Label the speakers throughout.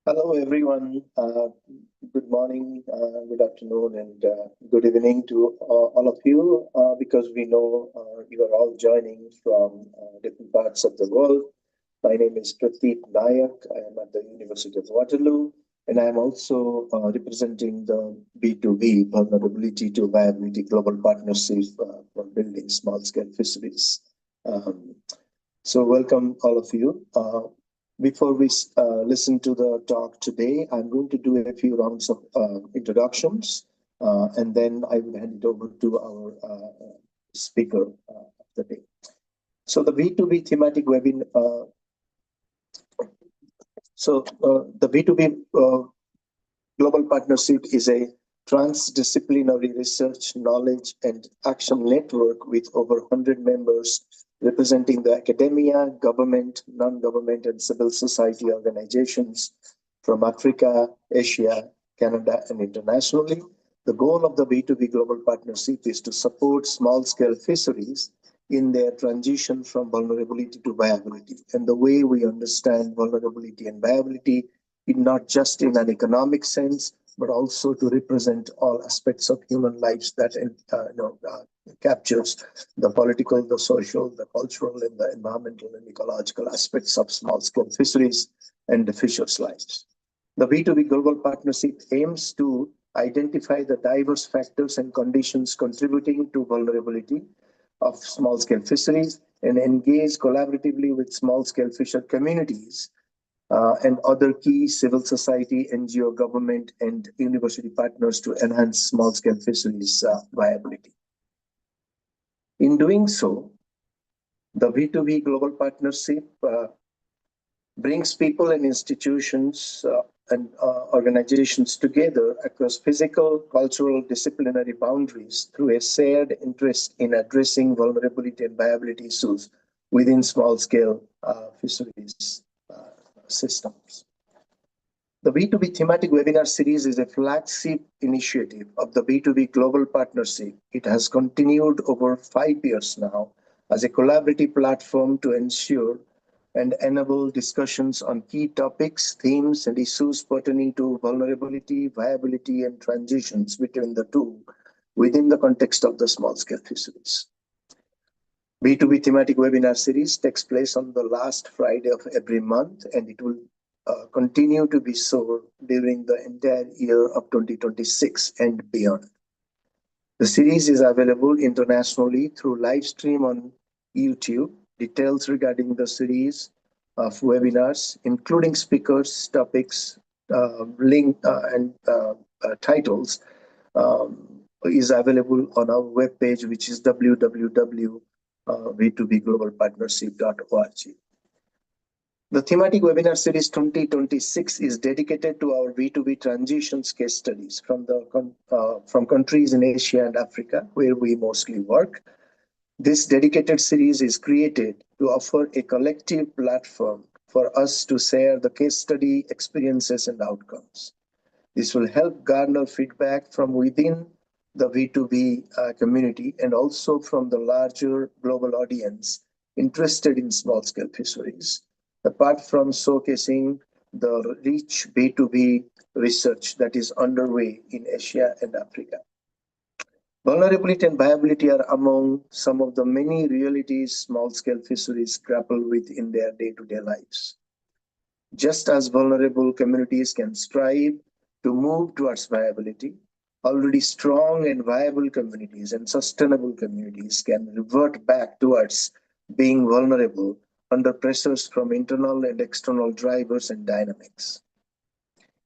Speaker 1: Hello, everyone. Good morning, good afternoon, and good evening to all of you, because we know you are all joining from different parts of the world. My name is Prateek Nayak. I am at the University of Waterloo, and I am also representing the B2B, Vulnerability to Viability Global Partnership for Building Small-Scale Fisheries. So welcome all of you. Before we listen to the talk today, I'm going to do a few rounds of introductions, and then I will hand it over to our speaker of the day. So the B2B thematic webinar, the B2B Global Partnership is a transdisciplinary research, knowledge, and action network with over 100 members representing the academia, government, non-government, and civil society organizations from Africa, Asia, Canada, and internationally. The goal of the B2B Global Partnership is to support small-scale fisheries in their transition from vulnerability to viability. And the way we understand vulnerability and viability, not just in an economic sense, but also to represent all aspects of human lives that captures the political, the social, the cultural, and the environmental and ecological aspects of small-scale fisheries and the fishers' lives. The B2B Global Partnership aims to identify the diverse factors and conditions contributing to vulnerability of small-scale fisheries and engage collaboratively with small-scale fisher communities and other key civil society, NGO, government, and university partners to enhance small-scale fisheries viability. In doing so, the B2B Global Partnership brings people and institutions and organizations together across physical, cultural, disciplinary boundaries through a shared interest in addressing vulnerability and viability issues within small-scale fisheries systems. The B2B thematic webinar series is a flagship initiative of the B2B Global Partnership. It has continued over 5 years now as a collaborative platform to ensure and enable discussions on key topics, themes, and issues pertaining to vulnerability, viability, and transitions between the two within the context of the small-scale fisheries. B2B thematic webinar series takes place on the last Friday of every month, and it will continue to be so during the entire year of 2026 and beyond. The series is available internationally through live stream on YouTube. Details regarding the series of webinars, including speakers, topics, link, and titles, is available on our webpage, which is www.b2bglobalpartnership.org. The thematic webinar series 2026 is dedicated to our B2B transitions case studies from countries in Asia and Africa, where we mostly work. This dedicated series is created to offer a collective platform for us to share the case study experiences and outcomes. This will help garner feedback from within the B2B community and also from the larger global audience interested in small-scale fisheries, apart from showcasing the rich B2B research that is underway in Asia and Africa. Vulnerability and viability are among some of the many realities small-scale fisheries grapple with in their day-to-day lives. Just as vulnerable communities can strive to move towards viability, already strong and viable communities and sustainable communities can revert back towards being vulnerable under pressures from internal and external drivers and dynamics.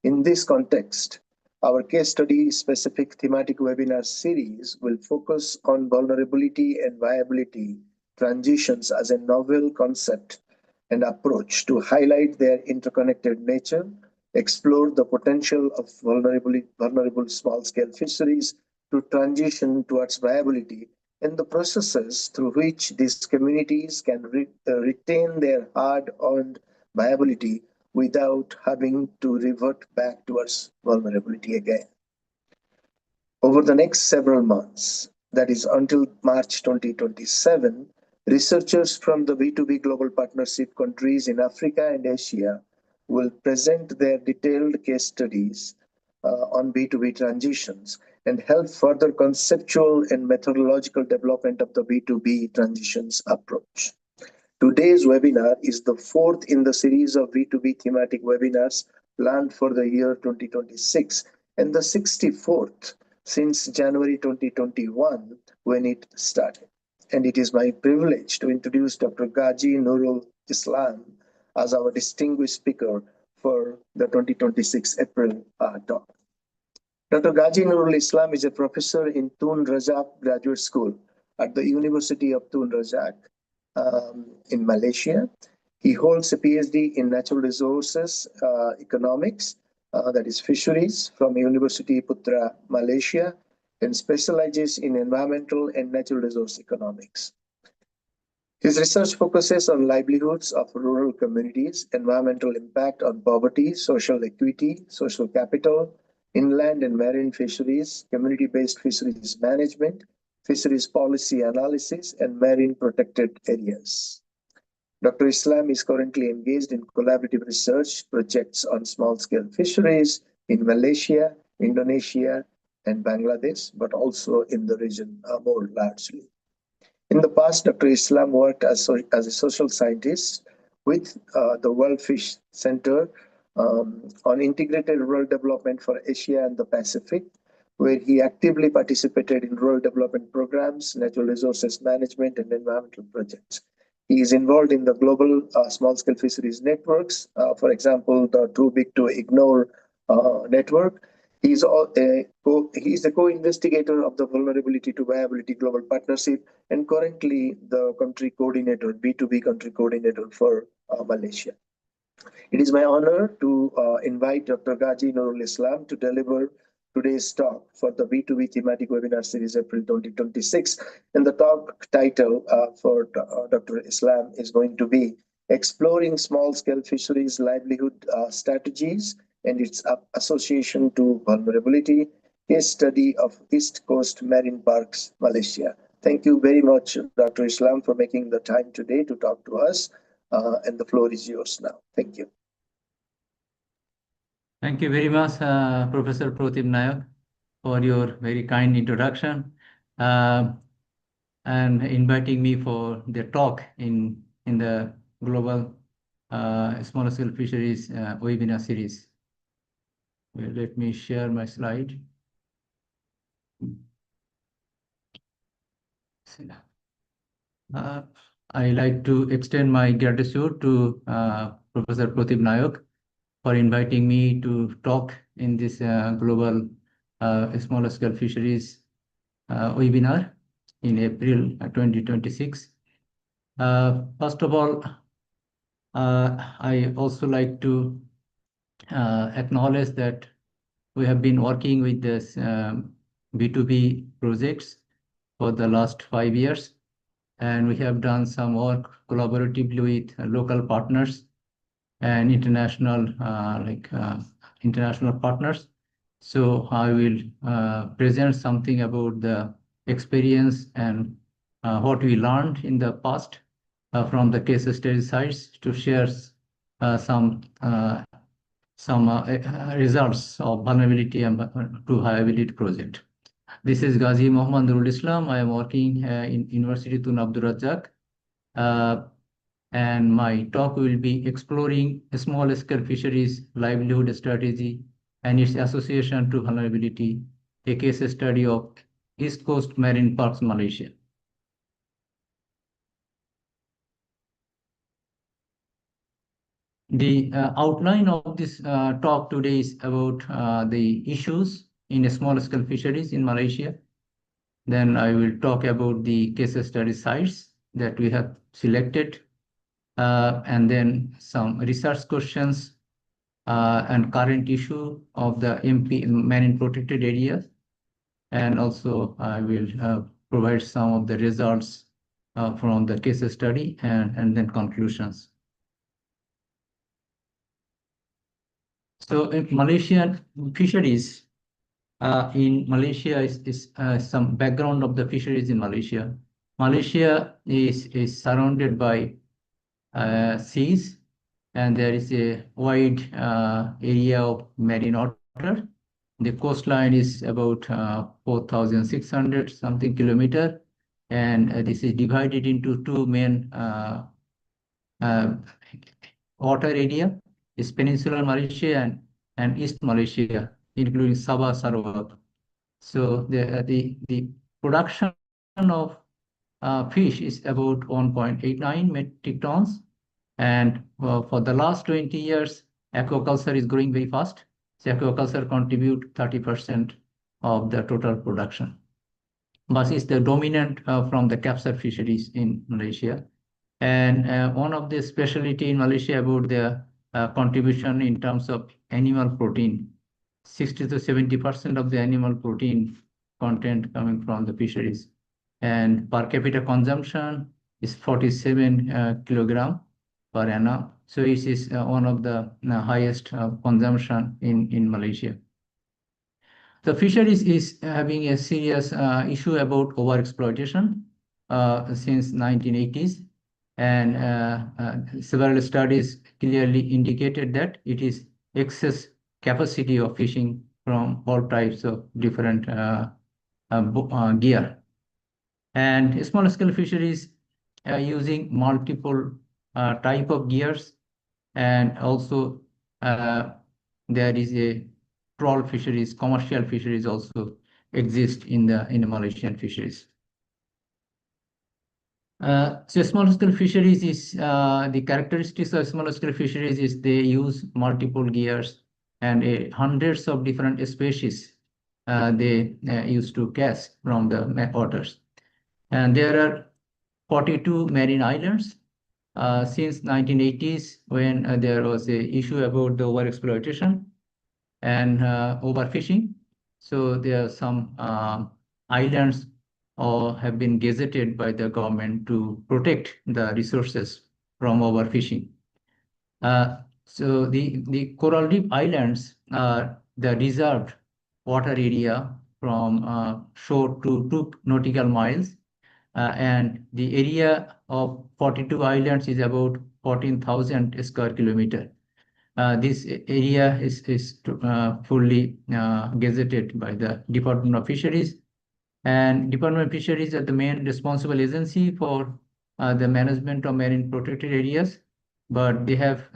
Speaker 1: In this context, our case study specific thematic webinar series will focus on vulnerability and viability transitions as a novel concept and approach to highlight their interconnected nature, explore the potential of vulnerable small-scale fisheries to transition towards viability, and the processes through which these communities can retain their hard-earned viability without having to revert back towards vulnerability again. Over the next several months, that is until March 2027, researchers from the B2B Global Partnership countries in Africa and Asia will present their detailed case studies on B2B transitions and help further conceptual and methodological development of the B2B transitions approach. Today's webinar is the fourth in the series of B2B thematic webinars planned for the year 2026 and the 64th since January 2021 when it started. And it is my privilege to introduce Dr. Ghazi Nurul Islam as our distinguished speaker for the 2026 April talk. Dr. Ghazi Nurul Islam is a professor in Tun Razak Graduate School at the University of Tun Razak in Malaysia. He holds a PhD in natural resources economics, that is fisheries, from University Putra, Malaysia, and specializes in environmental and natural resource economics. His research focuses on livelihoods of rural communities, environmental impact on poverty, social equity, social capital, inland and marine fisheries, community-based fisheries management, fisheries policy analysis, and marine protected areas. Dr. Islam is currently engaged in collaborative research projects on small-scale fisheries in Malaysia, Indonesia, and Bangladesh, but also in the region more largely. In the past, Dr. Islam worked as a social scientist with the World Fish Center on integrated rural development for Asia and the Pacific, where he actively participated in rural development programs, natural resources management, and environmental projects. He is involved in the global small-scale fisheries networks, for example, the Too Big to Ignore network. He is the co-investigator of the Vulnerability to Viability Global Partnership and currently the country coordinator, B2B country coordinator for Malaysia. It is my honor to invite Dr. Ghazi Nurul Islam to deliver today's talk for the B2B thematic webinar series April 2026. And the talk title for Dr. Islam is going to be Exploring Small-Scale Fisheries Livelihood Strategies and its association to vulnerability, case study of East Coast Marine Parks, Malaysia. Thank you very much, Dr. Islam, for making the time today to talk to us. And the floor is yours now. Thank you.
Speaker 2: Thank you very much, Professor Pratim Nayak, for your very kind introduction and inviting me for the talk in the global small scale fisheries webinar series. Well, let me share my slide. I like to extend my gratitude to Professor Pratim Nayak for inviting me to talk in this global small scale fisheries webinar in April 2026. First of all, I also like to acknowledge that we have been working with this B2B projects for the last 5 years, and we have done some work collaboratively with local partners and international international partners. So I will present something about the experience and what we learned in the past from the case study sites to share some results of vulnerability and to viability project. This is Ghazi Mohammad Nurul Islam. I am working in University Tun Abdul Razak. And my talk will be exploring small scale fisheries livelihood strategy and its association to vulnerability, a case study of East Coast Marine Parks, Malaysia. The outline of this talk today is about the issues in small scale fisheries in Malaysia. Then I will talk about the case study sites that we have selected. And then some research questions and current issue of the MP marine protected areas. And also I will provide some of the results from the case study and then conclusions. So in Malaysian fisheries, in Malaysia is some background of the fisheries in Malaysia. Malaysia is surrounded by seas, and there is a wide area of marine water. The coastline is about 4,600 something kilometer, and this is divided into two main uh, water area, is Peninsular Malaysia and East Malaysia, including Sabah, Sarawak. So the production of fish is about 1.89 metric tons. And for the last 20 years, aquaculture is growing very fast. So aquaculture contribute 30% of the total production. But it's the dominant from the capture fisheries in Malaysia. And one of the specialty in Malaysia about the contribution in terms of animal protein, 60 to 70% of the animal protein content coming from the fisheries. And per capita consumption is 47 kilogram per annum. So it is one of the highest consumption in Malaysia. The fisheries is having a serious issue about overexploitation since 1980s, and several studies clearly indicated that it is excess capacity of fishing from all types of different gear. And small scale fisheries using multiple type of gears, and also there is a trawl fisheries, commercial fisheries also exist in the Malaysian fisheries. So small scale fisheries is the characteristics of small scale fisheries is they use multiple gears and hundreds of different species they used to catch from the waters. And there are 42 marine islands since 1980s, when there was a issue about the overexploitation and overfishing. So there are some islands have been gazetted by the government to protect the resources from overfishing. So the coral reef islands are the reserved water area from shore to 2 nautical miles, and the area of 42 islands is about 14,000 square kilometer. This area is fully gazetted by the Department of Fisheries, and Department of Fisheries are the main responsible agency for the management of marine protected areas. But they have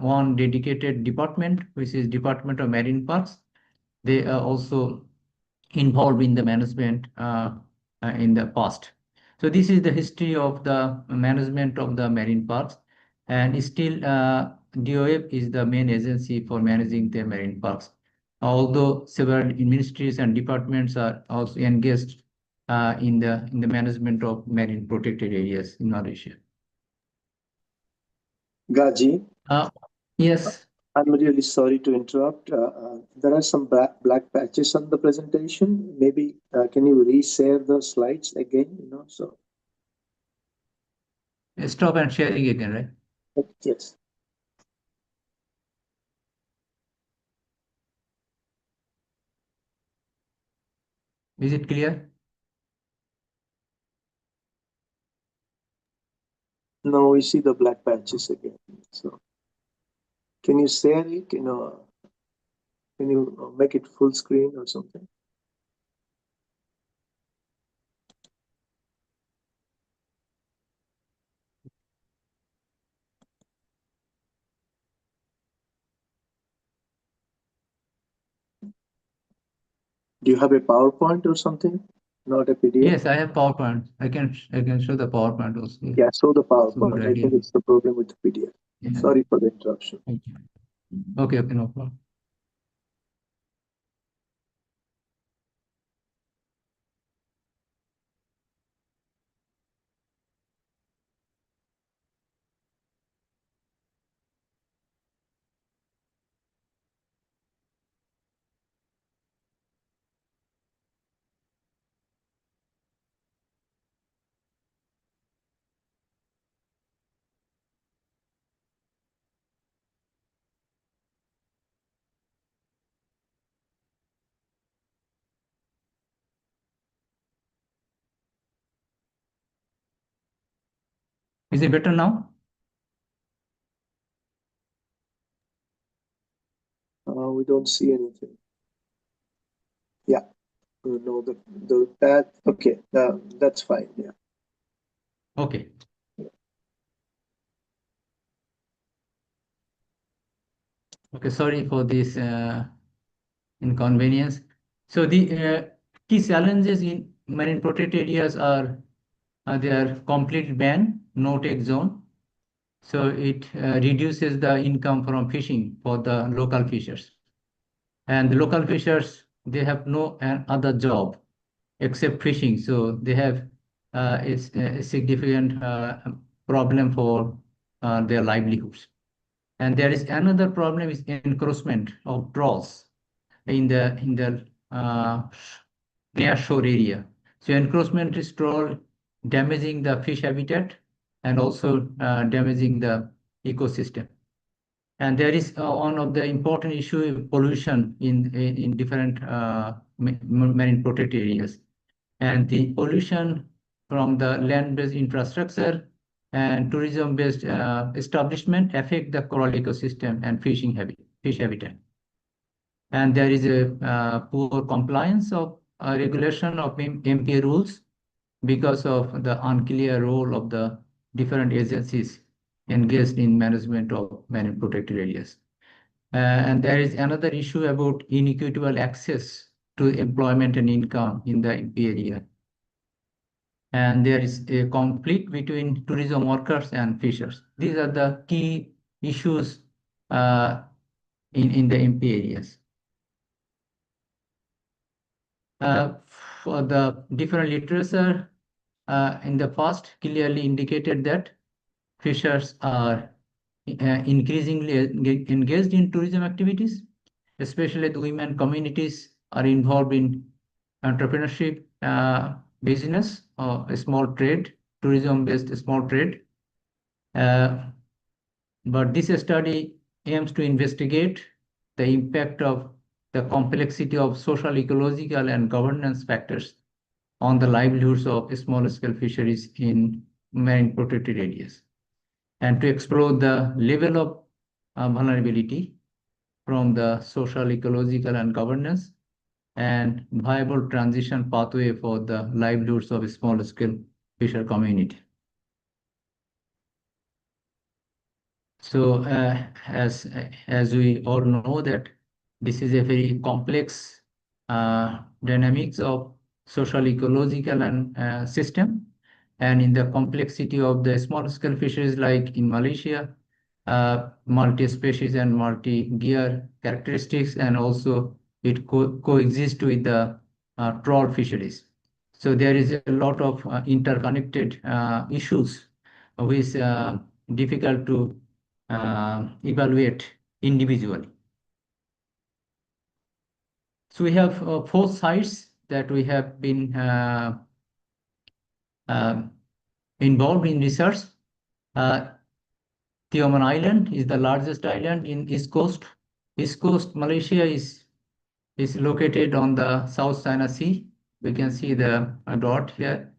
Speaker 2: one dedicated department, which is Department of Marine Parks. They are also involved in the management in the past. So this is the history of the management of the marine parks, and still DOF is the main agency for managing the marine parks. Although several ministries and departments are also engaged in the management of marine protected areas in Malaysia.
Speaker 1: Gaji,
Speaker 2: Yes.
Speaker 1: I'm really sorry to interrupt. There are some black patches on the presentation. Maybe can you re-share the slides again? So
Speaker 2: Stop and sharing again, right?
Speaker 1: yes.
Speaker 2: Is it clear?
Speaker 1: No, we see the black patches again. So can you share it? Can you make it full screen or something? Do you have a PowerPoint or something? Not a PDF?
Speaker 2: Yes, I have PowerPoint. I can show the PowerPoint also.
Speaker 1: Yeah, show the
Speaker 2: It's a good
Speaker 1: PowerPoint. I
Speaker 2: idea.
Speaker 1: think it's the problem with the PDF.
Speaker 2: Yeah.
Speaker 1: Sorry for the interruption.
Speaker 2: Thank you. Okay, no problem. Is it better now?
Speaker 1: we don't see anything. Yeah. No, that okay. That's fine. Yeah.
Speaker 2: Okay. Okay, sorry for this inconvenience. So the key challenges in marine protected areas are their complete ban, no take zone. So it reduces the income from fishing for the local fishers. And the local fishers, they have no other job except fishing. So they have a significant problem for their livelihoods. And there is another problem is encroachment of trawls in the near shore area. So encroachment is trawl damaging the fish habitat and also damaging the ecosystem. And there is one of the important issue pollution in different marine protected areas. And the pollution from the land-based infrastructure and tourism-based establishment affect the coral ecosystem and fish habitat. And there is a poor compliance of regulation of MPA rules because of the unclear role of the different agencies engaged in management of marine protected areas. And there is another issue about inequitable access to employment and income in the MP area. And there is a conflict between tourism workers and fishers. These are the key issues in the MP areas. For the different literature in the past clearly indicated that fishers are increasingly engaged in tourism activities, especially the women communities are involved in entrepreneurship, business, or a small trade, tourism-based small trade. But this study aims to investigate the impact of the complexity of social, ecological, and governance factors on the livelihoods of small-scale fisheries in marine protected areas, and to explore the level of vulnerability from the social, ecological, and governance, and viable transition pathway for the livelihoods of small-scale fisher community. So as we all know that this is a very complex dynamics of social, ecological, and system. And in the complexity of the small scale fisheries like in Malaysia, multi-species and multi-gear characteristics, and also it coexists with the trawl fisheries. So there is a lot of interconnected issues which difficult to evaluate individually. So we have 4 sites that we have been involved in research. Tioman Island is the largest island in East Coast. East Coast Malaysia is located on the South China Sea. We can see the dot here.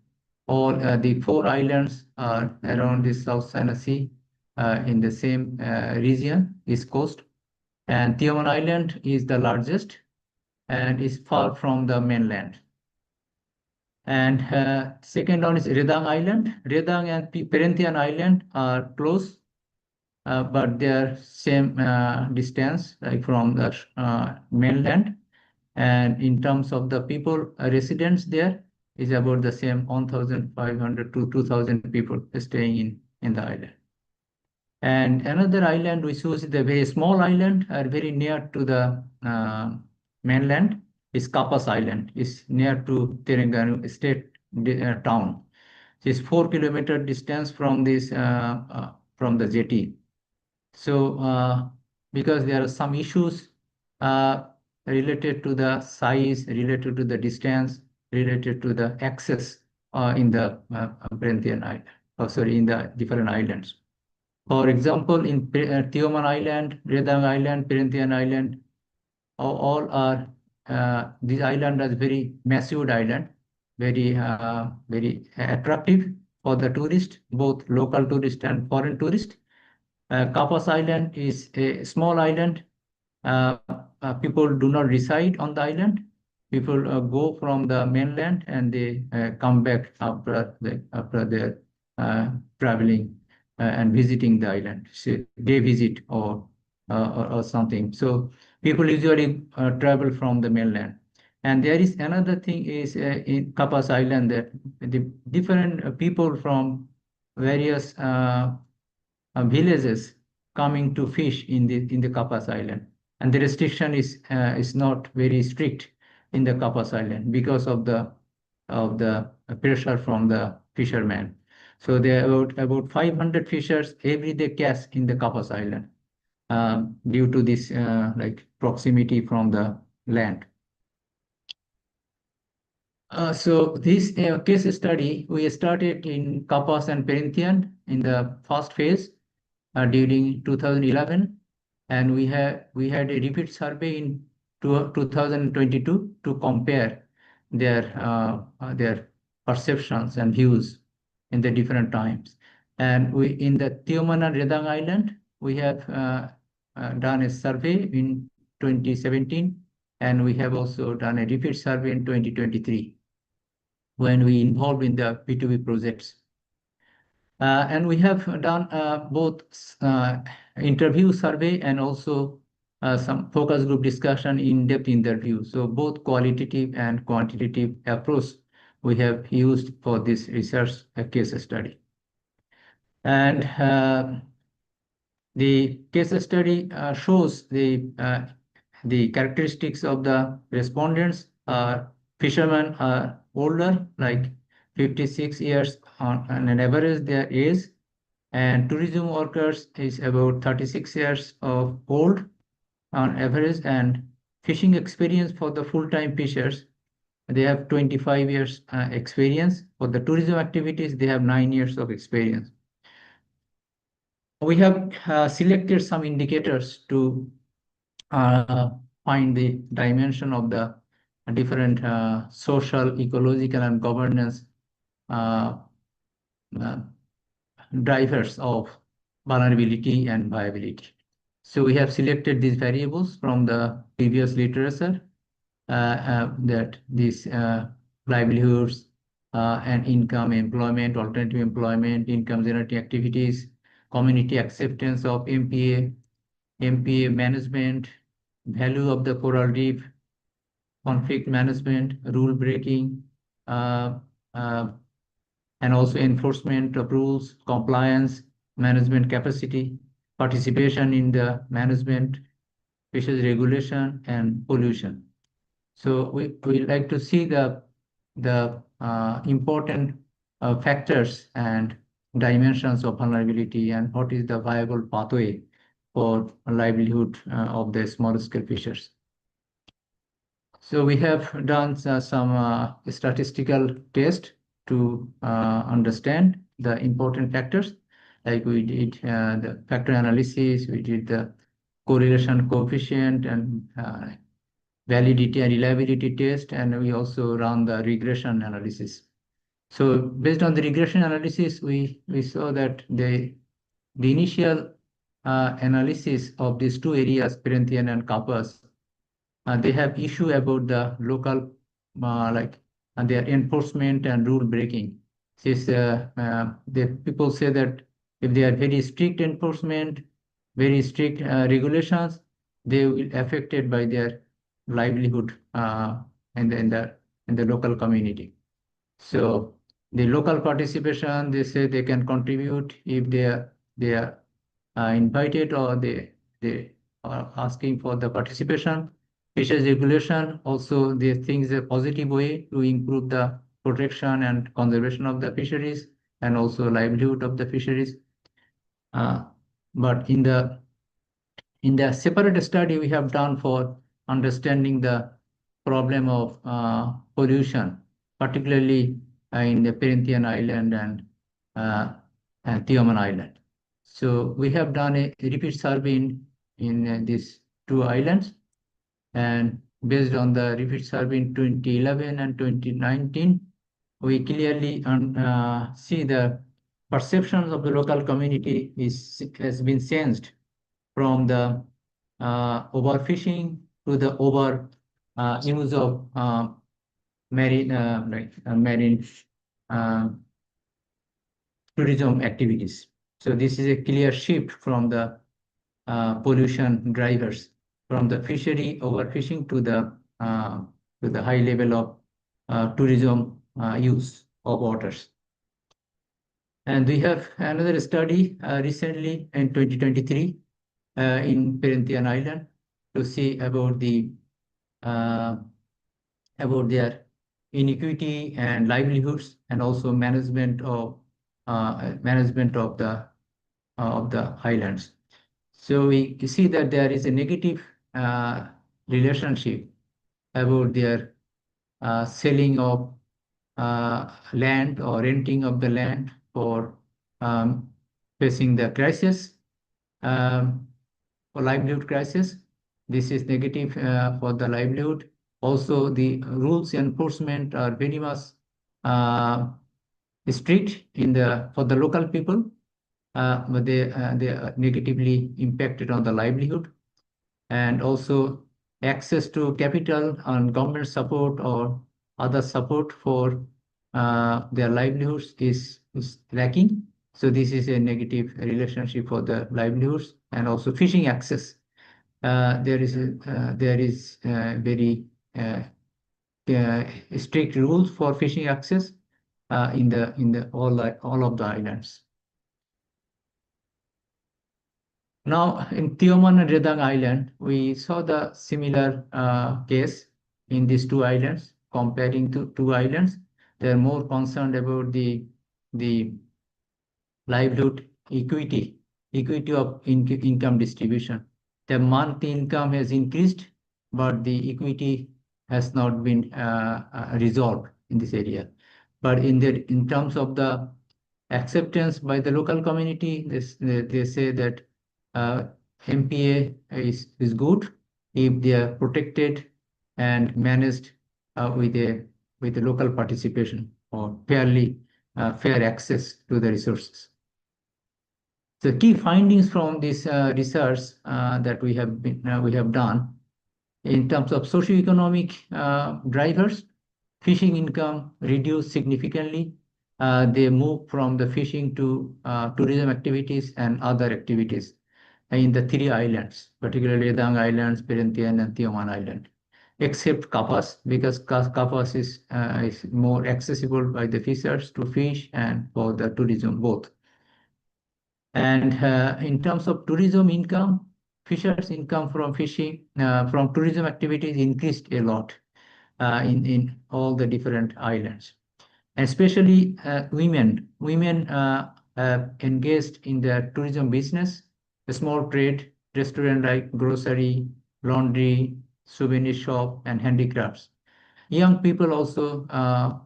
Speaker 2: All the 4 islands are around the South China Sea in the same region, East Coast. And Tioman Island is the largest and is far from the mainland. And second one is Redang Island. Redang and Perhentian Island are close, but they are same distance like from the mainland. And in terms of the people residents there is about the same 1,500 to 2,000 people staying in the island. And another island which was the very small island very near to the mainland is Kapas Island. It's near to Terengganu state town. It's 4 kilometer distance from this from the jetty. So because there are some issues related to the size, related to the distance, related to the access in the Perhentian Island, in the different islands. For example, in Tioman Island, Redang Island, Perhentian Island, all are these islands are very massive island, very attractive for the tourist, both local tourist and foreign tourist. Kapas Island is a small island people do not reside on the island. People go from the mainland and they come back after their traveling and visiting the island, say day visit or something. So people usually travel from the mainland. And there is another thing is in Kapas Island that the different people from various villages coming to fish in the Kapas Island, and the restriction is not very strict in the Kapas Island because of the pressure from the fishermen. So there are about 500 fishers every day catch in the Kapas Island due to this like proximity from the land. So this case study we started in Kapas and Perhentian in the first phase during 2011, and we had a repeat survey in 2022 to compare their perceptions and views in the different times. And we in the Tioman and Redang Island we have done a survey in 2017, and we have also done a repeat survey in 2023 when we involved in the P2B projects. And we have done both interview survey and also some focus group discussion, in-depth interview. So both qualitative and quantitative approach we have used for this research case study. And the case study shows the characteristics of the respondents. Fishermen are older, like 56 years on an average their age, and tourism workers is about 36 years of old on average, and fishing experience for the full-time fishers, they have 25 years experience. For the tourism activities, they have 9 years of experience. We have selected some indicators to find the dimension of the different social, ecological, and governance uh, uh, drivers of vulnerability and viability. So we have selected these variables from the previous literature that these livelihoods and income, employment, alternative employment, income generating activities, community acceptance of MPA management, value of the coral reef, conflict management, rule breaking, uh, uh, and also enforcement of rules, compliance, management capacity, participation in the management, fisheries regulation, and pollution. So we like to see the important factors and dimensions of vulnerability and what is the viable pathway for livelihood of the small scale fishers. So we have done some statistical test to understand the important factors. Like we did the factor analysis, we did the correlation coefficient and validity and reliability test, and we also run the regression analysis. So based on the regression analysis, we saw that the initial analysis of these two areas, Perhentian and Kapas, they have issue about the local like their enforcement and rule breaking. Since the people say that if they are very strict enforcement, very strict regulations, they will affected by their livelihood in the local community. So the local participation, they say they can contribute if they are invited or they are asking for the participation. Fisheries regulation also they think is a positive way to improve the protection and conservation of the fisheries and also livelihood of the fisheries. But in the separate study we have done for understanding the problem of pollution, particularly in the Perhentian Island and Tioman Island. So we have done a repeat survey in these two islands, and based on the repeat survey in 2011 and 2019, we clearly see the perceptions of the local community has been changed from the overfishing to the over use of marine marine tourism activities. So this is a clear shift from the pollution drivers, from the fishery overfishing to the high level of tourism use of waters. And we have another study recently in 2023 in Perhentian Island to see about their inequity and livelihoods, and also management of the islands. So we see that there is a negative relationship about their selling of land or renting of the land for facing the crisis, for livelihood crisis. This is negative for the livelihood. Also, the rules enforcement are very much strict for the local people, but they are negatively impacted on the livelihood. And also access to capital and government support or other support for their livelihoods is lacking. So this is a negative relationship for the livelihoods. And also fishing access. There is very strict rules for fishing access in all of the islands. Now, in Tioman and Redang Island, we saw the similar case in these two islands. Comparing to two islands, they are more concerned about the livelihood equity of income distribution. The monthly income has increased, but the equity has not been resolved in this area. But in terms of the acceptance by the local community, they say that MPA is good if they are protected and managed with a local participation or fair access to the resources. The key findings from this research that we have done in terms of socio-economic drivers, fishing income reduced significantly. They move from the fishing to tourism activities and other activities in the three islands, particularly Redang Islands, Perhentian, and Tioman Island, except Kapas, because Kapas is more accessible by the fishers to fish and for the tourism both. And in terms of tourism income, fishers' income from fishing, from tourism activities increased a lot in all the different islands. Especially women. Women engaged in the tourism business, the small trade, restaurant like grocery, laundry, souvenir shop, and handicrafts. Young people also are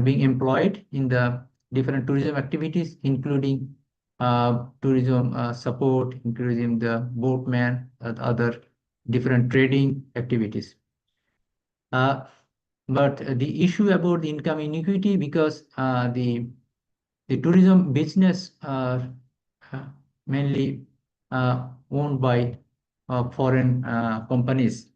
Speaker 2: being employed in the different tourism activities, including tourism support, including the boatman, and other different trading activities. But the issue about the income inequity, because the tourism business are mainly owned by foreign companies.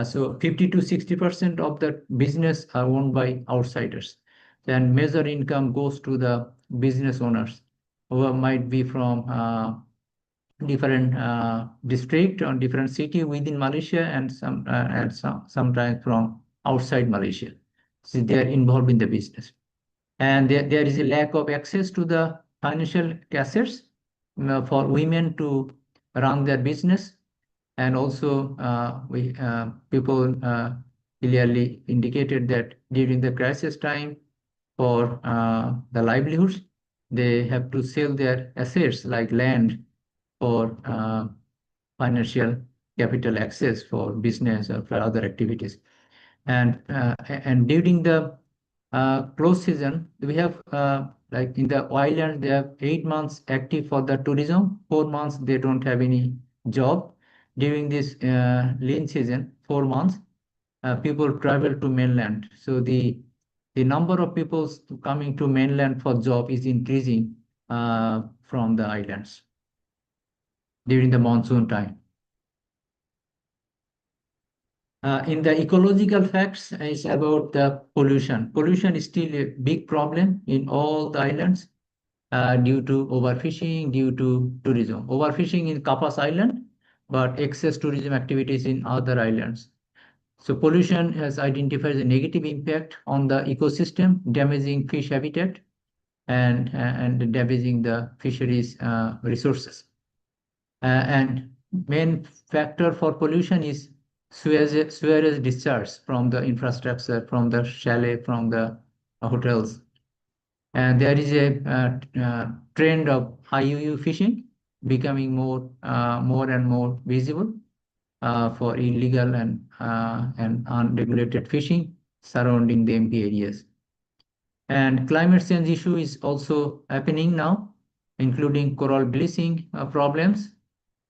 Speaker 2: So 50 to 60% of the business are owned by outsiders. Then major income goes to the business owners, who might be from different district or different city within Malaysia, and sometimes from outside Malaysia. So they are involved in the business. And there is a lack of access to the financial assets for women to run their business. And also people clearly indicated that during the crisis time for the livelihoods, they have to sell their assets like land for financial capital access for business or for other activities. And during the close season, we have like in the island, they have 8 months active for the tourism, 4 months they don't have any job. During this lean season, 4 months, people travel to mainland. So the number of people coming to mainland for job is increasing from the islands during the monsoon time. In the ecological facts, it's about the pollution. Pollution is still a big problem in all the islands due to overfishing, due to tourism. Overfishing in Kapas Island, but excess tourism activities in other islands. So pollution has identified a negative impact on the ecosystem, damaging fish habitat and damaging the fisheries resources. And main factor for pollution is sewage discharge from the infrastructure, from the chalet, from the hotels. And there is a trend of high UU fishing becoming more and more visible for illegal and unregulated fishing surrounding the MP areas. And climate change issue is also happening now, including coral bleaching problems,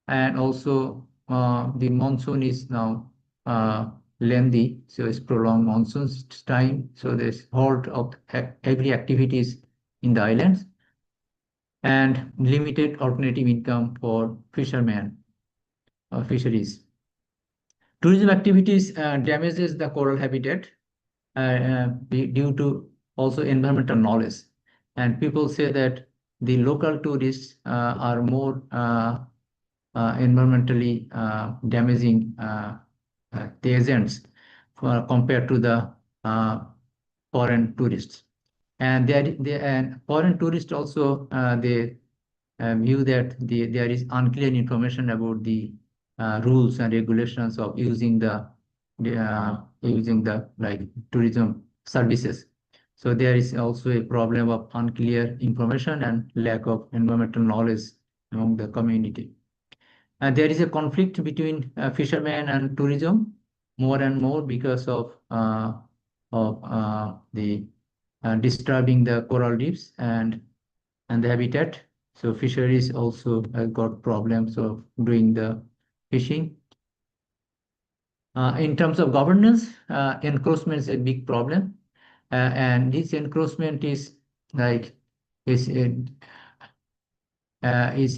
Speaker 2: and also the monsoon is now lengthy, so it's prolonged monsoon's time. So there's halt of every activities in the islands and limited alternative income for fishermen or fisheries. Tourism activities damages the coral habitat due to also environmental knowledge. And people say that the local tourists are more environmentally damaging the agents compared to the foreign tourists. And foreign tourists also they view that there is unclear information about the rules and regulations of using the like tourism services. So there is also a problem of unclear information and lack of environmental knowledge among the community. And there is a conflict between fishermen and tourism more and more because of the disturbing the coral reefs and the habitat. So fisheries also got problems of doing the fishing. In terms of governance, encroachment is a big problem, and this encroachment is like is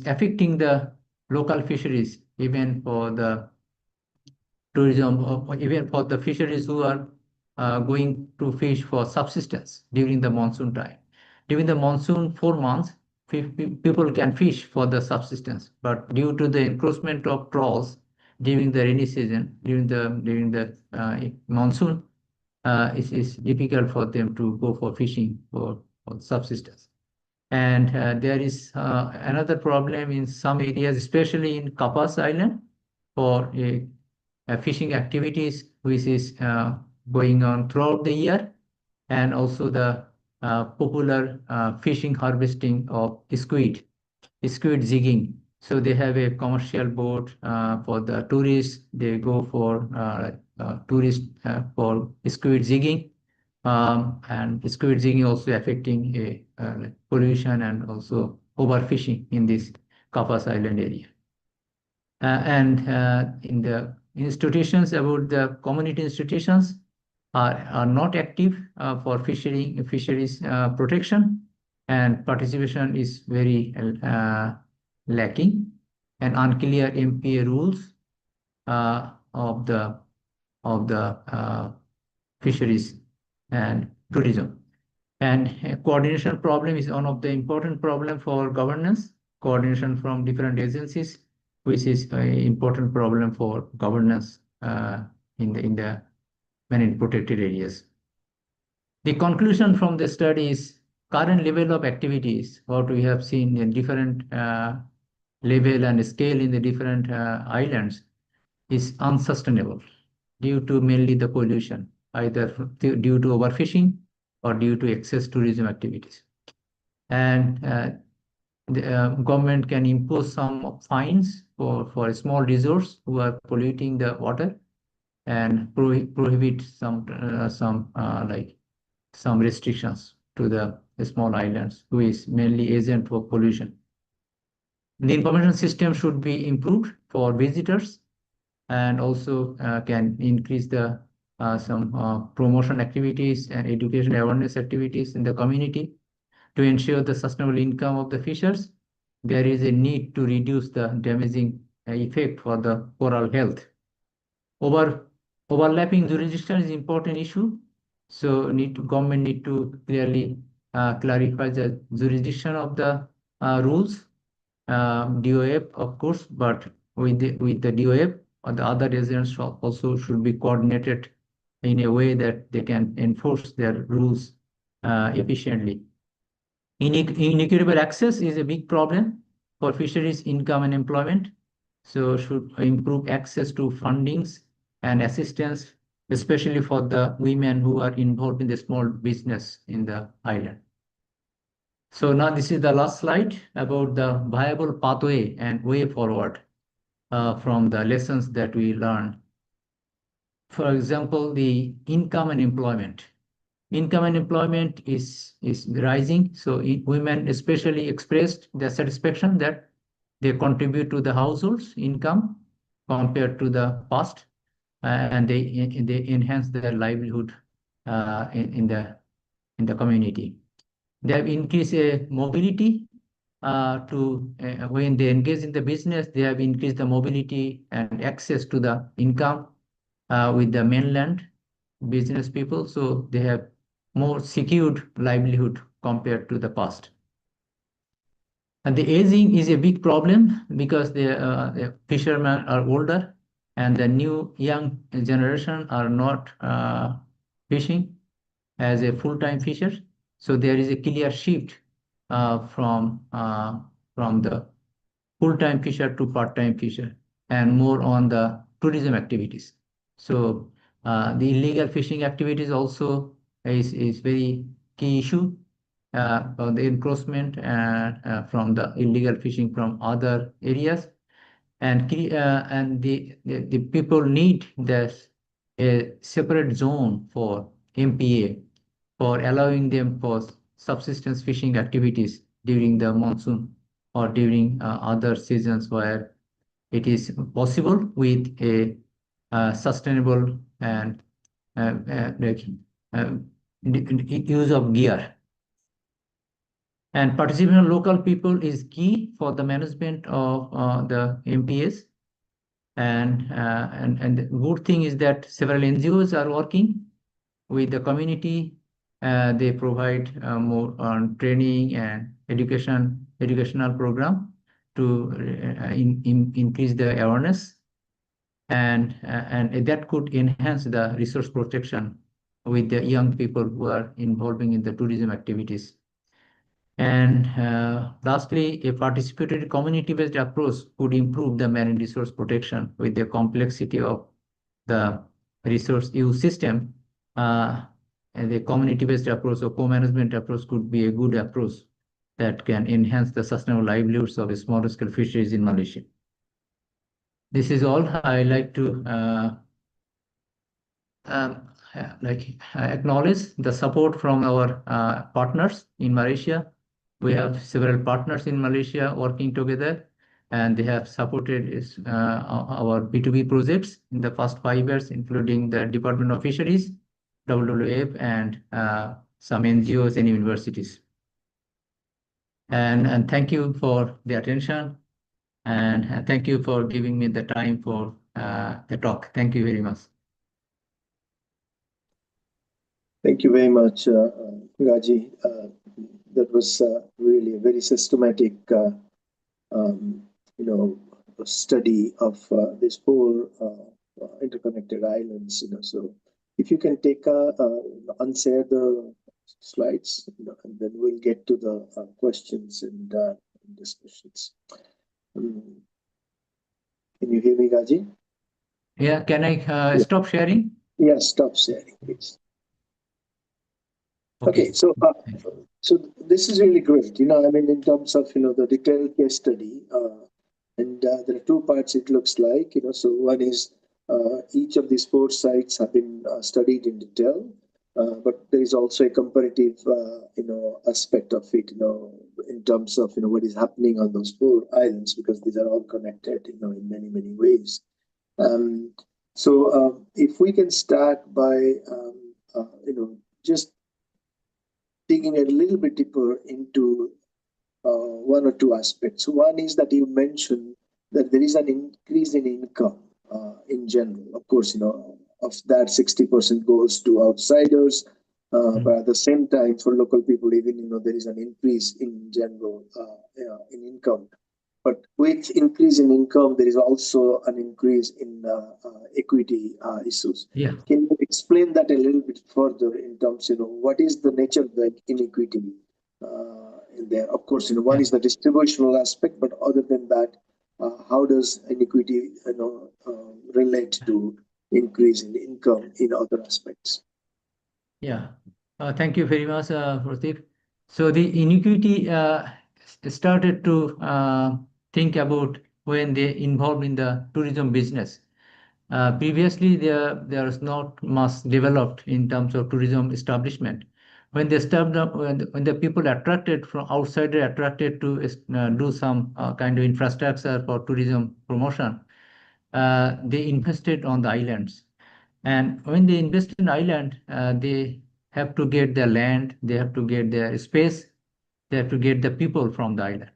Speaker 2: affecting the local fisheries, even for the tourism, or even for the fisheries who are going to fish for subsistence during the monsoon time. During the monsoon 4 months, people can fish for the subsistence, but due to the encroachment of trawls during the rainy season, during the monsoon, it's difficult for them to go for fishing for subsistence. And there is another problem in some areas, especially in Kapas Island, for fishing activities, which is going on throughout the year, and also the popular fishing harvesting of squid jigging. So they have a commercial boat for the tourists. They go for tourists for squid jigging. And squid jigging also affecting pollution and also overfishing in this Kapas Island area. And in the institutions, about the community institutions are not active for fisheries protection, and participation is very lacking, and unclear MPA rules of the fisheries and tourism. And coordination problem is one of the important problem for governance, coordination from different agencies, which is an important problem for governance in the many protected areas. The conclusion from the study is current level of activities, what we have seen in different level and scale in the different islands, is unsustainable due to mainly the pollution, either due to overfishing or due to excess tourism activities. And the government can impose some fines for small resorts who are polluting the water, and prohibit some like some restrictions to the small islands, who is mainly agent for pollution. The information system should be improved for visitors, and also can increase the some promotion activities and education awareness activities in the community to ensure the sustainable income of the fishers. There is a need to reduce the damaging effect for the coral health. Overlapping jurisdiction is important issue. So government need to clearly clarify the jurisdiction of the rules. DOF, of course, but with the DOF, or the other residents also should be coordinated in a way that they can enforce their rules efficiently. Inequitable access is a big problem for fisheries income and employment. So should improve access to fundings and assistance, especially for the women who are involved in the small business in the island. So now this is the last slide about the viable pathway and way forward from the lessons that we learned. For example, the income and employment. Income and employment is rising. So women especially expressed their satisfaction that they contribute to the household's income compared to the past, and they enhance their livelihood in the community. They have increased mobility when they engage in the business. They have increased the mobility and access to the income with the mainland business people. So they have more secured livelihood compared to the past. And the aging is a big problem because the fishermen are older and the new young generation are not fishing as a full-time fisher. So there is a clear shift from the full-time fisher to part-time fisher and more on the tourism activities. So the illegal fishing activities also is very key issue. The encroachment from the illegal fishing from other areas, and the people need this a separate zone for MPA for allowing them for subsistence fishing activities during the monsoon or during other seasons where it is possible with a sustainable and like use of gear. And participation of local people is key for the management of the MPAs. And the good thing is that several NGOs are working with the community. They provide more on training and educational program to increase the awareness, and that could enhance the resource protection with the young people who are involving in the tourism activities. And lastly, a participatory community-based approach could improve the marine resource protection with the complexity of the resource use system. And the community-based approach or co-management approach could be a good approach that can enhance the sustainable livelihoods of small-scale fisheries in Malaysia. This is all. I like to acknowledge the support from our partners in Malaysia. We have several partners in Malaysia working together, and they have supported our B2B projects in the past 5 years, including the Department of Fisheries, WWF, and some NGOs and universities. And thank you for the attention, and thank you for giving me the time for the talk. Thank you very much.
Speaker 1: Thank you very much, Raji. That was really a very systematic, study of this whole interconnected islands. So, if you can take unshare the slides, and then we'll get to the questions and discussions. Can you hear me, Raji?
Speaker 2: Yeah. Can I stop sharing?
Speaker 1: Yeah, stop sharing, please. Okay, so this is really great. I mean, in terms of the detailed case study, and there are two parts. It looks like So one is each of these 4 sites have been studied in detail, but there is also a comparative aspect of it. In terms of what is happening on those 4 islands, because these are all connected in many ways. So if we can start by just digging a little bit deeper into 1 or 2 aspects. One is that you mentioned that there is an increase in income in general. Of course, of that 60% goes to outsiders. But at the same time, for local people, even there is an increase in general in income. But with increase in income, there is also an increase in equity issues.
Speaker 2: Yeah.
Speaker 1: Can you explain that a little bit further in terms, what is the nature of the inequity in there? Of course, one is the distributional aspect, but other than that, how does inequity, relate to increase in income in other aspects?
Speaker 2: Yeah. Thank you very much, Pratik. So the inequity started to think about when they involved in the tourism business. Previously, there was not much developed in terms of tourism establishment. When they stepped up, when the people attracted from outside, attracted to do some kind of infrastructure for tourism promotion, they invested on the islands. And when they invest in island, they have to get their land, they have to get their space, they have to get the people from the island.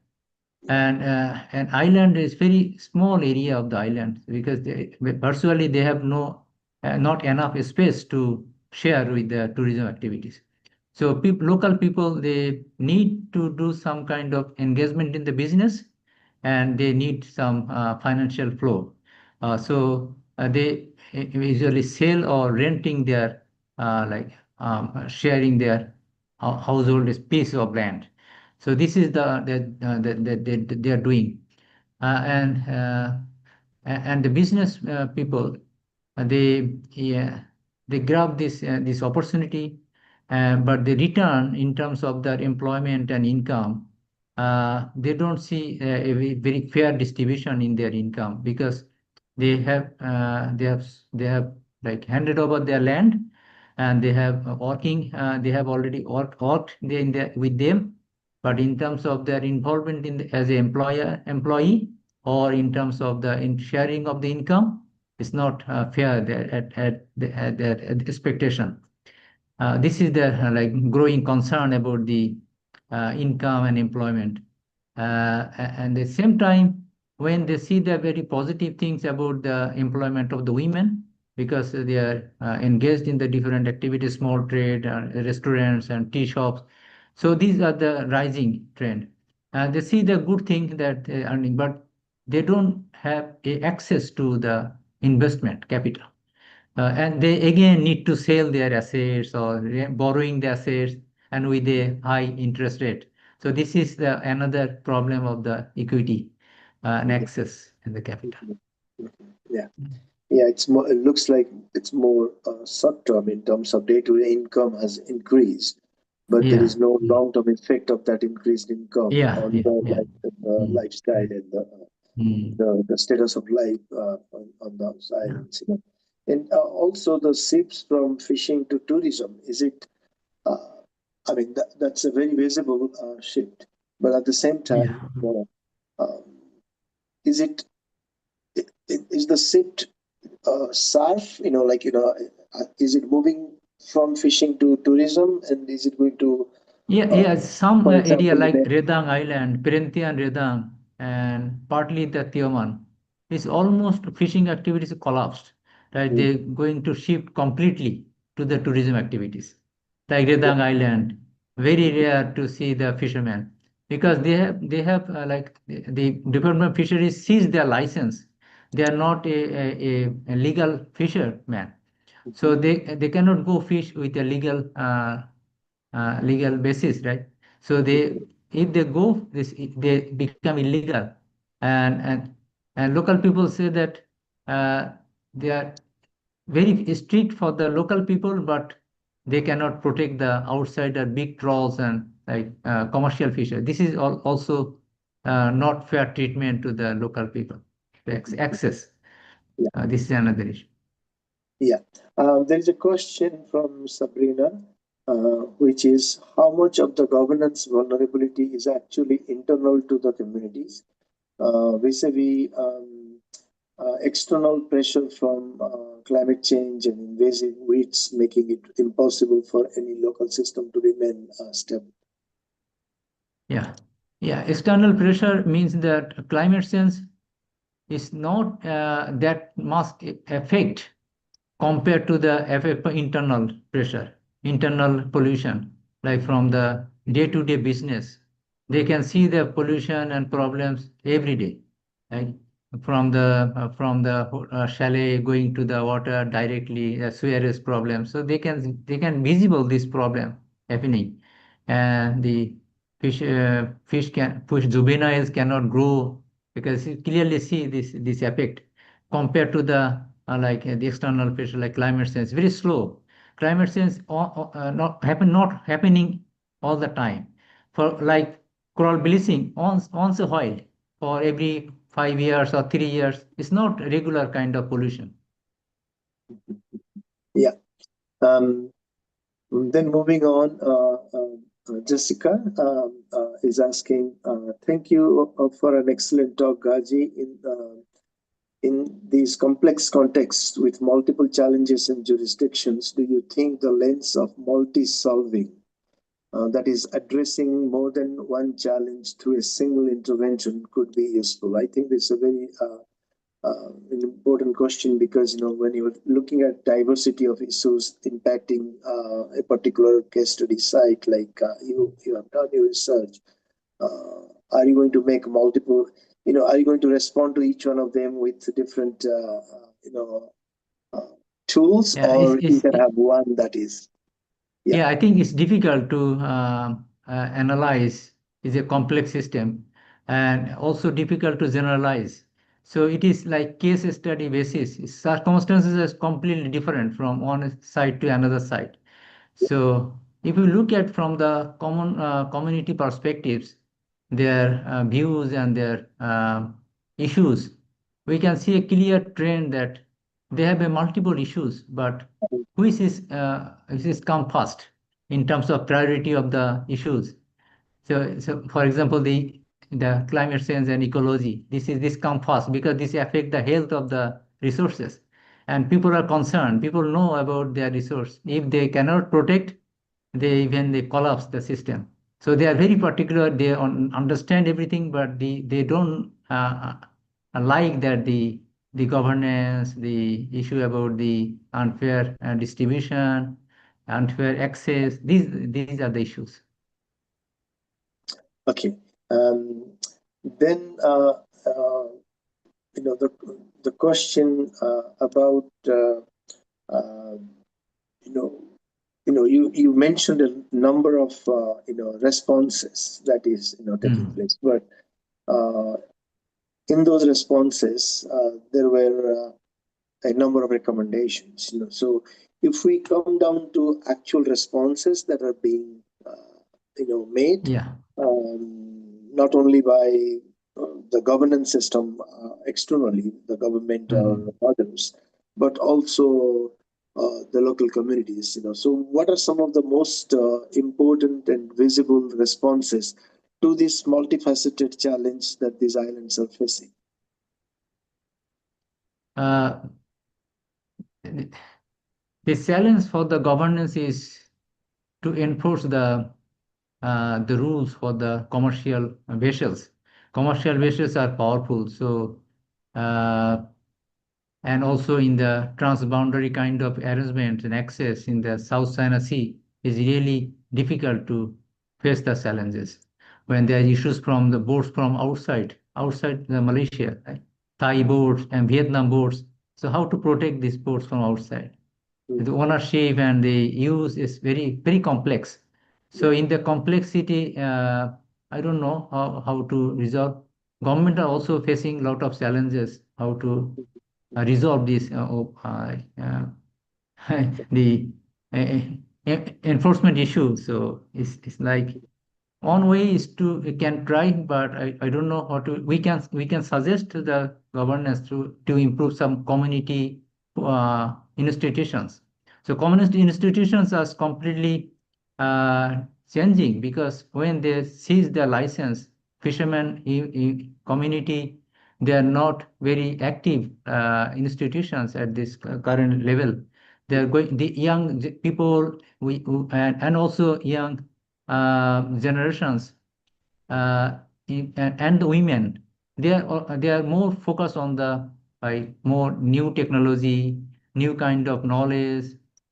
Speaker 2: And an island is very small area of the island because virtually they have not enough space to share with the tourism activities. So local people, they need to do some kind of engagement in the business, and they need some financial flow. So they usually sell or renting their sharing their household piece of land. So this is they are doing, and the business people, yeah, they grab this opportunity, but the return in terms of their employment and income, they don't see a very fair distribution in their income, because they have like handed over their land, and they have they have already worked with them, but in terms of their involvement as an employee, or in terms of the sharing of the income, it's not fair there at their expectation. This is the growing concern about the income and employment. And at the same time, when they see the very positive things about the employment of the women, because they are engaged in the different activities, small trade, restaurants and tea shops. So these are the rising trend. They see the good thing that they are earning, but they don't have access to the investment capital. And they again need to sell their assets or borrowing the assets, and with a high interest rate. So this is another problem of the equity and access in the capital.
Speaker 1: Yeah. Yeah, it's more. It looks like it's more short term in terms of day-to-day income has increased, but there
Speaker 2: Yeah,
Speaker 1: is no long-term effect of that increased income
Speaker 2: yeah,
Speaker 1: on
Speaker 2: yeah, yeah.
Speaker 1: the
Speaker 2: Mm,
Speaker 1: lifestyle and
Speaker 2: mm,
Speaker 1: the status of life on those
Speaker 2: yeah,
Speaker 1: islands. And also the shifts from fishing to tourism. Is it? Uh, I mean, that's a very visible shift, but at the same
Speaker 2: yeah.
Speaker 1: time, um, is it? Is the shift SARF, is it moving from fishing to tourism, and is it going to,
Speaker 2: Yeah,
Speaker 1: uh,
Speaker 2: yeah, some
Speaker 1: for
Speaker 2: area
Speaker 1: example,
Speaker 2: like Redang Island, Perhentian Redang, and partly the Tioman, is almost fishing activities collapsed. Right,
Speaker 1: mm,
Speaker 2: they're going to shift completely to the tourism activities. Like
Speaker 1: yeah,
Speaker 2: Redang Island, very rare to see the fishermen, because they have the Department of Fisheries seized their license. They are not a legal fisherman, so
Speaker 1: mhm,
Speaker 2: they cannot go fish with a legal basis, right? So
Speaker 1: mhm,
Speaker 2: if they go this, they become illegal, and local people say that uh, they are very strict for the local people, but they cannot protect the outsider big trawls and commercial fisher. This is also not fair treatment to the local people. The access.
Speaker 1: yeah,
Speaker 2: This is another issue.
Speaker 1: yeah. There is a question from Sabrina, which is how much of the governance vulnerability is actually internal to the communities, vis-a-vis external pressure from climate change and invasive weeds, making it impossible for any local system to remain stable.
Speaker 2: Yeah, yeah. External pressure means that climate change is not that must affect compared to the internal pressure, internal pollution, like from the day-to-day business. They can see the pollution and problems every day, right? From the chalet going to the water directly, sewerage problem. So they can visible this problem happening, and the fish can fish juveniles cannot grow because you clearly see this effect compared to the external pressure like climate change, very slow. Climate change not happening all the time. For like coral bleaching once a while for every 5 years or 3 years. It's not regular kind of pollution.
Speaker 1: Yeah. Um, then moving on, Jessica is asking, thank you for an excellent talk, Gaji. In these complex contexts with multiple challenges and jurisdictions, do you think the lens of multi-solving, that is addressing more than one challenge through a single intervention, could be useful? I think this is a very an important question because when you're looking at diversity of issues impacting a particular case study site, like you have done your research, are you going to make multiple? Are you going to respond to each one of them with different uh, tools,
Speaker 2: Yeah,
Speaker 1: or you can have one that is, yeah.
Speaker 2: yeah, I think it's difficult to analyze. It's a complex system and also difficult to generalize. So it is like case study basis. Circumstances is completely different from one side to another side. So if you look at from the community perspectives, their views and their issues, we can see a clear trend that they have a multiple issues, but which is come first in terms of priority of the issues. So for example, the climate change and ecology, this come first because this affect the health of the resources, and people are concerned. People know about their resource. If they cannot protect, they collapse the system. So they are very particular. They understand everything, but they don't like that the governance, the issue about the unfair distribution, unfair access. These are the issues.
Speaker 1: Okay. Then the question about uh, you know you mentioned a number of responses that is taking
Speaker 2: Mm.
Speaker 1: place, but uh, in those responses there were a number of recommendations. So if we come down to actual responses that are being made,
Speaker 2: Yeah.
Speaker 1: not only by the governance system externally, the government or
Speaker 2: Mm.
Speaker 1: others, but also the local communities. So what are some of the most important and visible responses to this multifaceted challenge that these islands are facing?
Speaker 2: Uh, the challenge for the governance is to enforce the rules for the commercial vessels. Commercial vessels are powerful, so uh, and also in the transboundary kind of arrangement and access in the South China Sea is really difficult to face the challenges when there are issues from the boats from outside the Malaysia, right? Thai boats and Vietnam boats. So how to protect these boats from outside? The ownership and the use is very complex. So in the complexity, I don't know how to resolve. Government are also facing a lot of challenges how to resolve this the enforcement issue. So it's like one way is to we can try, but I don't know how to. We can suggest to the governance to improve some community institutions. So community institutions are completely changing because when they seize the license, fishermen community, they are not very active institutions at this current level. They are going the young people and also young generations and the women, they are more focused on the more new technology, new kind of knowledge.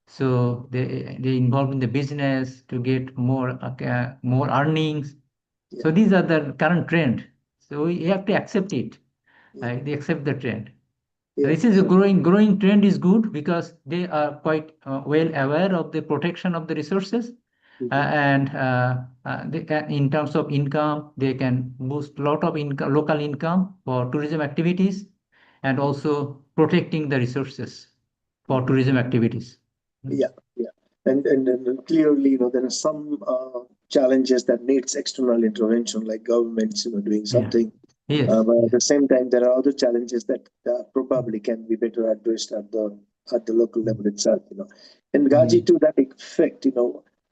Speaker 2: So they involved in the business to get more earnings. So these are the current trend. So we have to accept it.
Speaker 1: Yeah.
Speaker 2: They accept the trend.
Speaker 1: Yeah.
Speaker 2: This is a growing trend is good because they are quite well aware of the protection of the resources, and in terms of income, they can boost a lot of income, local income for tourism activities, and also protecting the resources for tourism activities.
Speaker 1: Yeah, yeah. And clearly, there are some challenges that needs external intervention, like governments, doing
Speaker 2: Yeah.
Speaker 1: something.
Speaker 2: Yes.
Speaker 1: But at the same time, there are other challenges that probably can be better addressed at the local level itself. And Gaji, to that effect,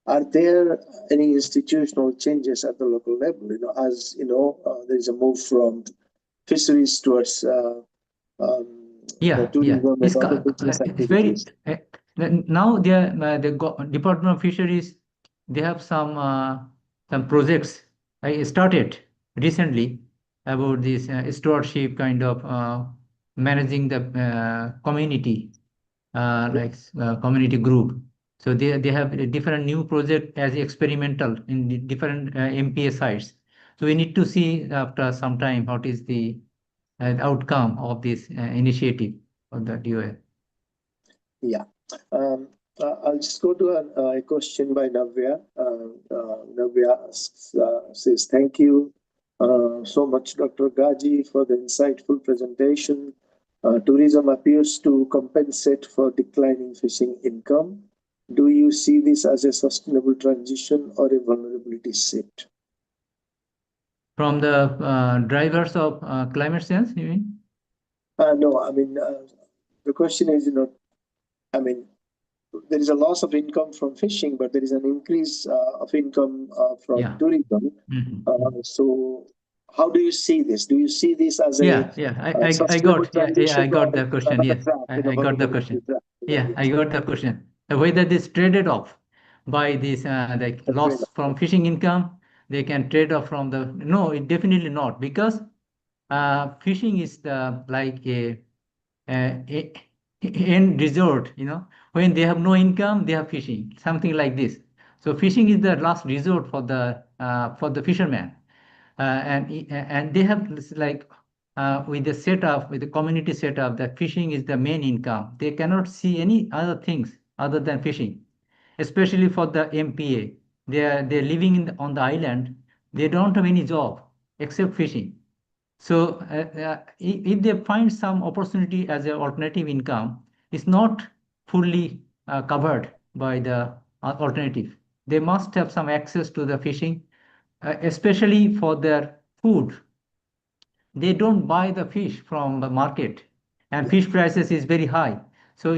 Speaker 1: are there any institutional changes at the local level? As there is a move from fisheries towards
Speaker 2: Yeah,
Speaker 1: tourism and other business
Speaker 2: it's very
Speaker 1: activities.
Speaker 2: now the Department of Fisheries, they have some projects I started recently about this stewardship kind of managing the community, community group. So they have a different new project as experimental in the different MPA sites. So we need to see after some time what is the outcome of this initiative of the DOA.
Speaker 1: Yeah. I'll just go to a question by Navya. Navya says, thank you so much, Dr. Gaji, for the insightful presentation. Tourism appears to compensate for declining fishing income. Do you see this as a sustainable transition or a vulnerability shift?
Speaker 2: From the drivers of climate change, you mean?
Speaker 1: No, I mean, the question is, I mean, there is a loss of income from fishing, but there is an increase of income from
Speaker 2: Yeah.
Speaker 1: tourism. So, how do you see this? Do you see this as a
Speaker 2: I got I got the question.
Speaker 1: another
Speaker 2: Yes,
Speaker 1: trap,
Speaker 2: I got the question.
Speaker 1: trap,
Speaker 2: I got the question. Whether this traded off by this like loss from fishing income, they can trade off from the no, it definitely not, because fishing is the like a end resort. When they have no income, they have fishing, something like this. So fishing is the last resort for the fisherman, and they have this, like with the community setup, that fishing is the main income. They cannot see any other things other than fishing, especially for the MPA. They're living on the island. They don't have any job except fishing. So if they find some opportunity as an alternative income, it's not fully covered by the alternative. They must have some access to the fishing, especially for their food. They don't buy the fish from the market, and fish prices is very high. So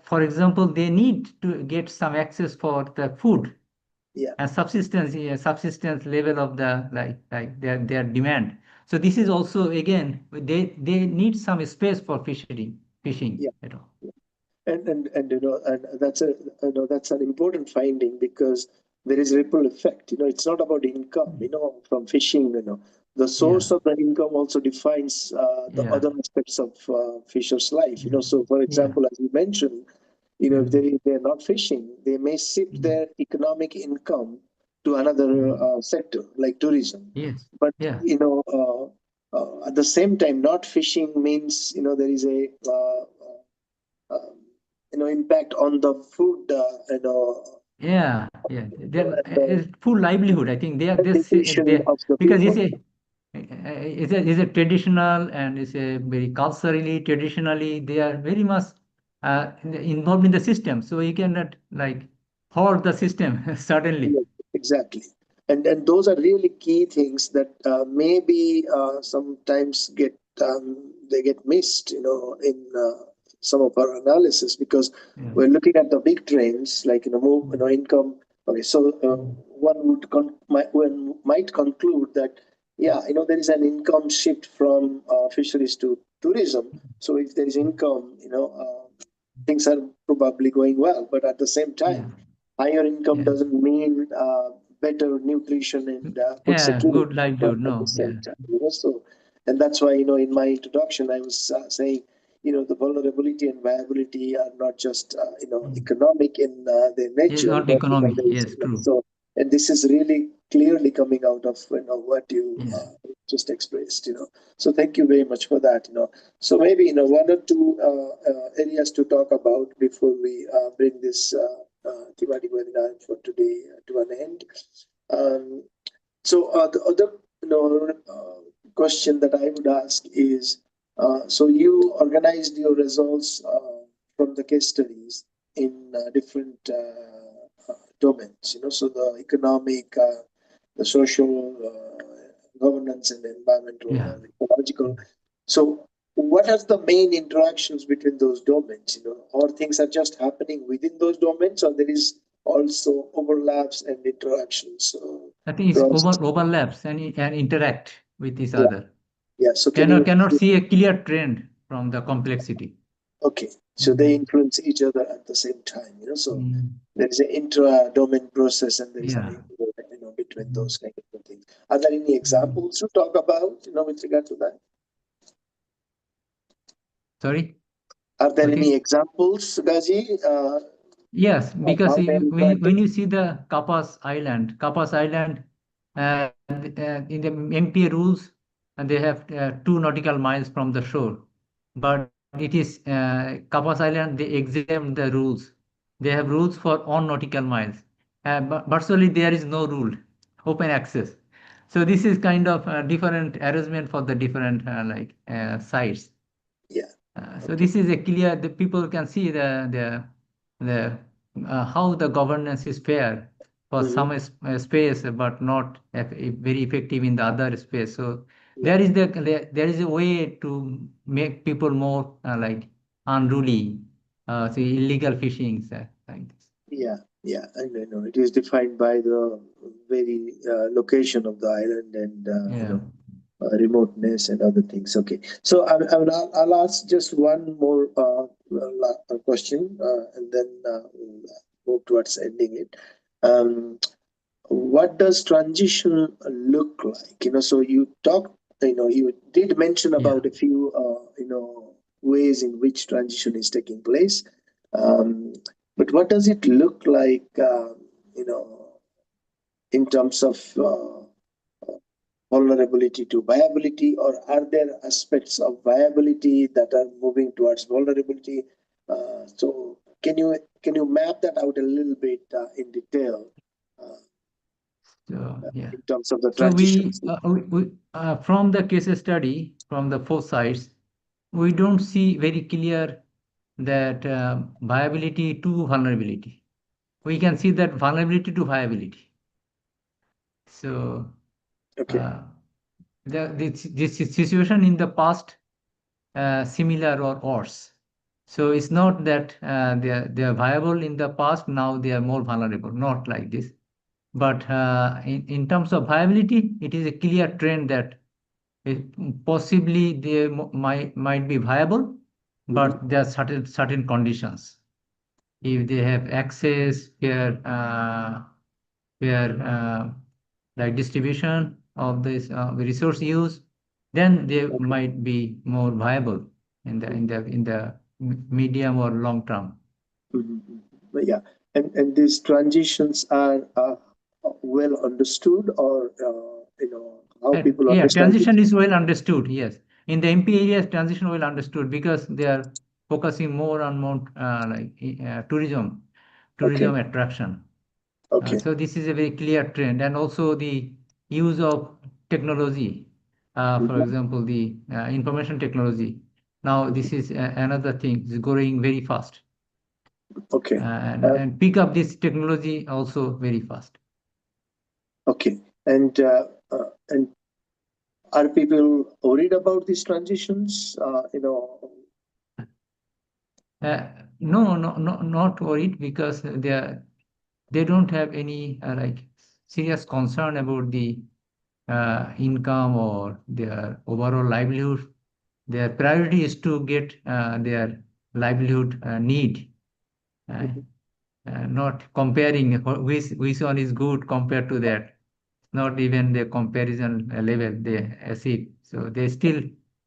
Speaker 2: for example, they need to get some access for the food and subsistence level of the like their demand. So this is also, again, they need some space for fishing.
Speaker 1: And that's an important finding, because there is ripple effect. It's not about income, from fishing. The source of the income also defines the other aspects of fisher's life. So for example, as you mentioned, if they're not fishing, they may shift their economic income to another sector like tourism.
Speaker 2: Yes.
Speaker 1: But at the same time, not fishing means there is a impact on the food.
Speaker 2: It's full livelihood. I think
Speaker 1: Depletion of the
Speaker 2: because
Speaker 1: people.
Speaker 2: it's a traditional, and it's a very culturally, traditionally, they are very much involved in the system. So you cannot like halt the system suddenly.
Speaker 1: Yeah, exactly. And those are really key things that maybe sometimes they get missed, in some of our analysis, because we're looking at the big trends like income. Okay, so one might conclude that there is an income shift from fisheries to tourism. So if there is income, things are probably going well. But at the same time, higher income doesn't mean better nutrition and food security.
Speaker 2: Good livelihood.
Speaker 1: At the
Speaker 2: No.
Speaker 1: same time, so, and that's why in my introduction I was saying, the vulnerability and viability are not just
Speaker 2: Mm.
Speaker 1: economic in their
Speaker 2: Yes,
Speaker 1: nature,
Speaker 2: not
Speaker 1: but
Speaker 2: economic.
Speaker 1: there is,
Speaker 2: Yes, true.
Speaker 1: so, and this is really clearly coming out of what you
Speaker 2: Yes.
Speaker 1: just expressed. So thank you very much for that. So maybe one or two areas to talk about before we bring this thematic webinar for today to an end. Um, so the other question that I would ask is, so you organized your results from the case studies in different domains. So the economic, the social, governance, and the environmental
Speaker 2: Yeah.
Speaker 1: and ecological. So what are the main interactions between those domains? Or things are just happening within those domains, or there is also overlaps and interactions
Speaker 2: I think it's
Speaker 1: across.
Speaker 2: overlaps and interact with each
Speaker 1: Yeah,
Speaker 2: other.
Speaker 1: yeah. So can
Speaker 2: Cannot
Speaker 1: you?
Speaker 2: see a clear trend from the complexity.
Speaker 1: Okay, so they
Speaker 2: Mm.
Speaker 1: influence each other at the same time. So
Speaker 2: Mm.
Speaker 1: there is an intra-domain process, and there is an
Speaker 2: Yeah.
Speaker 1: inter, between
Speaker 2: Mm.
Speaker 1: those kind of things. Are there any
Speaker 2: Mm.
Speaker 1: examples to talk about, with regard to that?
Speaker 2: Sorry.
Speaker 1: Are there any
Speaker 2: Okay.
Speaker 1: examples, Gaji,
Speaker 2: Yes,
Speaker 1: of
Speaker 2: because
Speaker 1: how they
Speaker 2: when
Speaker 1: interacted?
Speaker 2: you see the Kapas Island, in the MPA rules, and they have 2 nautical miles from the shore, but it is Kapas Island. They exempt the rules. They have rules for 1 nautical miles, but virtually there is no rule, open access. So this is kind of a different arrangement for the different sites.
Speaker 1: Yeah.
Speaker 2: So
Speaker 1: Okay.
Speaker 2: this is a clear, the people can see the how the governance is fair for
Speaker 1: Mm-hmm.
Speaker 2: some space, but not very effective in the other space. So
Speaker 1: Yeah.
Speaker 2: there is a way to make people more unruly, so illegal fishing, like this.
Speaker 1: Yeah. Yeah. And it is defined by the very location of the island and
Speaker 2: Yeah,
Speaker 1: remoteness and other things. Okay, so I'll ask just one more question, and then we'll move towards ending it. Um, what does transition look like? So you talked, you did mention
Speaker 2: yeah.
Speaker 1: about a few, ways in which transition is taking place. Um, but what does it look like, you know, in terms of vulnerability to viability, or are there aspects of viability that are moving towards vulnerability? So can you map that out a little bit in detail uh,
Speaker 2: So yeah.
Speaker 1: in terms of the
Speaker 2: So
Speaker 1: transitions?
Speaker 2: from the case study from the 4 sites, we don't see very clear that viability to vulnerability. We can see that vulnerability to viability. So
Speaker 1: Okay,
Speaker 2: uh, this situation in the past similar or worse. So it's not that they are viable in the past, now they are more vulnerable. Not like this. But in terms of viability, it is a clear trend that possibly they might be viable,
Speaker 1: mm-hmm.
Speaker 2: but there are certain conditions. If they have access, where like distribution of this resource use, then they
Speaker 1: Okay.
Speaker 2: might be more viable in the in
Speaker 1: Mm-hmm.
Speaker 2: the in the medium or long term.
Speaker 1: Mm-hmm. But yeah, and these transitions are well understood, or how people
Speaker 2: Yeah,
Speaker 1: understand it.
Speaker 2: transition is well understood. Yes, in the MP areas, transition well understood because they are focusing more on more tourism
Speaker 1: Okay,
Speaker 2: attraction.
Speaker 1: okay.
Speaker 2: So this is a very clear trend, and also the use of technology. For
Speaker 1: Mm-hmm.
Speaker 2: example, the information technology. Now this is another thing is growing very fast,
Speaker 1: Okay. Uh,
Speaker 2: and pick up this technology also very fast.
Speaker 1: okay. And are people worried about these transitions?
Speaker 2: Uh, no, not worried because they don't have any serious concern about the income or their overall livelihood. Their priority is to get their livelihood need, uh,
Speaker 1: Mhm.
Speaker 2: not comparing which one is good compared to that. Not even the comparison level they achieve. So they still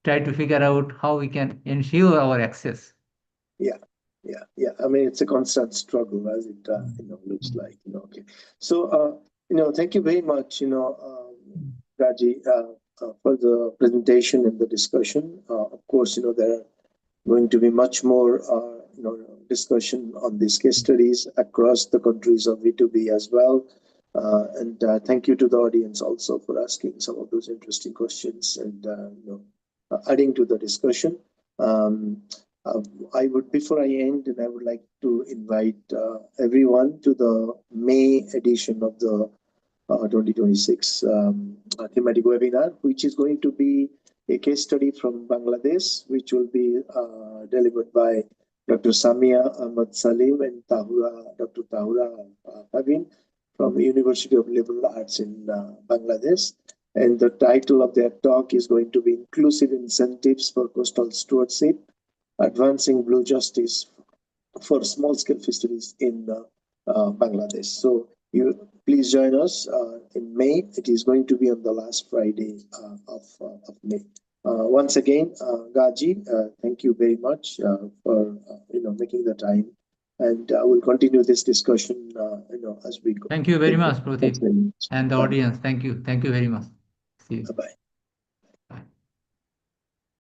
Speaker 2: try to figure out how we can ensure our access.
Speaker 1: Yeah. I mean, it's a constant struggle, as it looks like. Okay. So thank you very much, Raji, for the presentation and the discussion. Of course, there are going to be much more, discussion on these case studies across the countries of V2B as well. And thank you to the audience also for asking some of those interesting questions and adding to the discussion. Before I end, and I would like to invite everyone to the May edition of the 2026 thematic webinar, which is going to be a case study from Bangladesh, which will be delivered by Dr. Samia Ahmad Salim and Dr. Tahura Pavin from the University of Liberal Arts in Bangladesh. And the title of their talk is going to be Inclusive Incentives for Coastal Stewardship, Advancing Blue Justice for Small-Scale Fisheries in Bangladesh. So you please join us in May. It is going to be on the last Friday of May. Once again, Gaji, thank you very much for making the time, and we'll continue this discussion as we go.
Speaker 2: Thank you very much, Pratik, and the audience. Thank you very much. See you.
Speaker 1: Bye-bye.